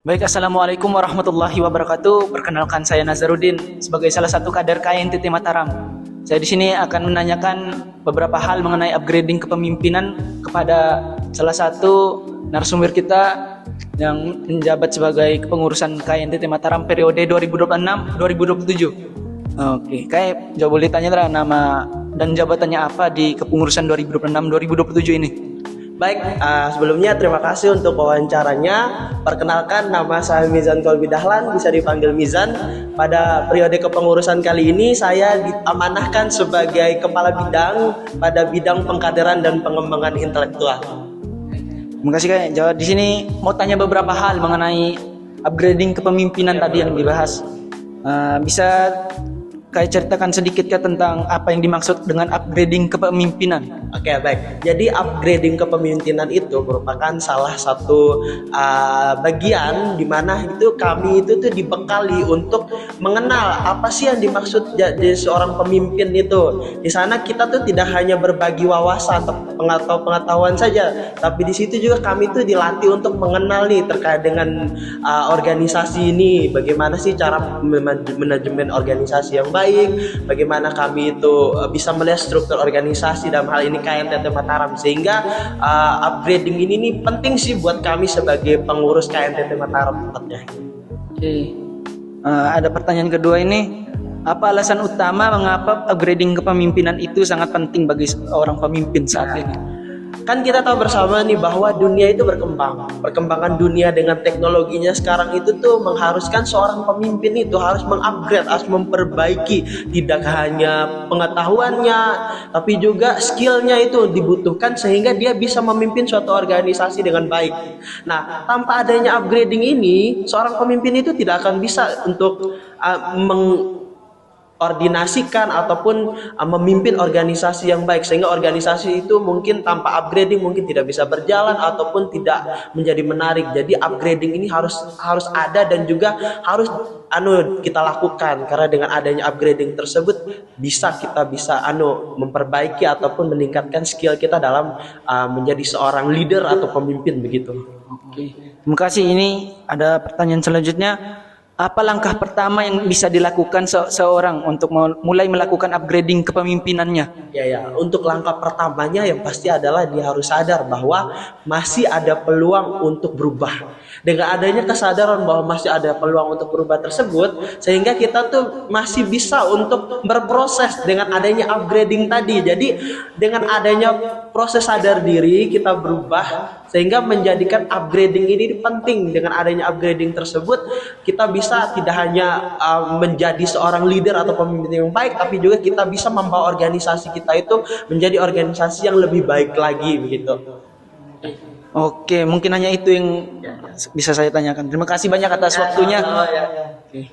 Baik, Assalamualaikum warahmatullahi wabarakatuh. Perkenalkan, saya Nazaruddin sebagai salah satu kader KNTT Mataram. Saya di sini akan menanyakan beberapa hal mengenai upgrading kepemimpinan kepada salah satu narasumber kita yang menjabat sebagai kepengurusan KNTT Mataram periode 2026-2027. Oke, kayak jauh boleh tanya nama dan jabatannya apa di kepengurusan 2026-2027 ini? Baik, sebelumnya terima kasih untuk wawancaranya. Perkenalkan, nama saya Mizan Kolbi Dahlan, bisa dipanggil Mizan. Pada periode kepengurusan kali ini saya diamanahkan sebagai kepala bidang pada bidang pengkaderan dan pengembangan intelektual. Terima kasih Kak. Jawab di sini mau tanya beberapa hal mengenai upgrading kepemimpinan tadi yang dibahas. Bisa Kak ceritakan sedikit Kak tentang apa yang dimaksud dengan upgrading kepemimpinan? Oke, baik. Jadi upgrading kepemimpinan itu merupakan salah satu bagian di mana itu kami itu tuh dibekali untuk mengenal apa sih yang dimaksud jadi seorang pemimpin itu. Di sana kita tuh tidak hanya berbagi wawasan atau pengetahuan saja, tapi di situ juga kami tuh dilatih untuk mengenal nih terkait dengan organisasi ini, bagaimana sih cara manajemen organisasi yang baik, bagaimana kami itu bisa melihat struktur organisasi dalam hal ini KNTT Mataram, sehingga upgrading ini nih penting sih buat kami sebagai pengurus KNTT Mataram tempatnya. Oke. Ada pertanyaan kedua ini, apa alasan utama mengapa upgrading kepemimpinan itu sangat penting bagi seorang pemimpin saat ini? Kan kita tahu bersama nih bahwa dunia itu berkembang. Perkembangan dunia dengan teknologinya sekarang itu tuh mengharuskan seorang pemimpin itu harus mengupgrade, harus memperbaiki tidak hanya pengetahuannya, tapi juga skillnya itu dibutuhkan sehingga dia bisa memimpin suatu organisasi dengan baik. Nah, tanpa adanya upgrading ini, seorang pemimpin itu tidak akan bisa untuk koordinasikan ataupun memimpin organisasi yang baik, sehingga organisasi itu mungkin tanpa upgrading mungkin tidak bisa berjalan ataupun tidak menjadi menarik. Jadi upgrading ini harus ada dan juga harus kita lakukan, karena dengan adanya upgrading tersebut kita bisa memperbaiki ataupun meningkatkan skill kita dalam menjadi seorang leader atau pemimpin begitu. Oke. Terima kasih. Ini ada pertanyaan selanjutnya. Apa langkah pertama yang bisa dilakukan seorang untuk mulai melakukan upgrading kepemimpinannya? Ya, untuk langkah pertamanya yang pasti adalah dia harus sadar bahwa masih ada peluang untuk berubah. Dengan adanya kesadaran bahwa masih ada peluang untuk berubah tersebut, sehingga kita tuh masih bisa untuk berproses dengan adanya upgrading tadi. Jadi dengan adanya proses sadar diri kita berubah, sehingga menjadikan upgrading ini penting. Dengan adanya upgrading tersebut kita bisa tidak hanya menjadi seorang leader atau pemimpin yang baik, tapi juga kita bisa membawa organisasi kita itu menjadi organisasi yang lebih baik lagi begitu. Oke, mungkin hanya itu yang bisa saya tanyakan. Terima kasih banyak atas waktunya. Ya. Oke.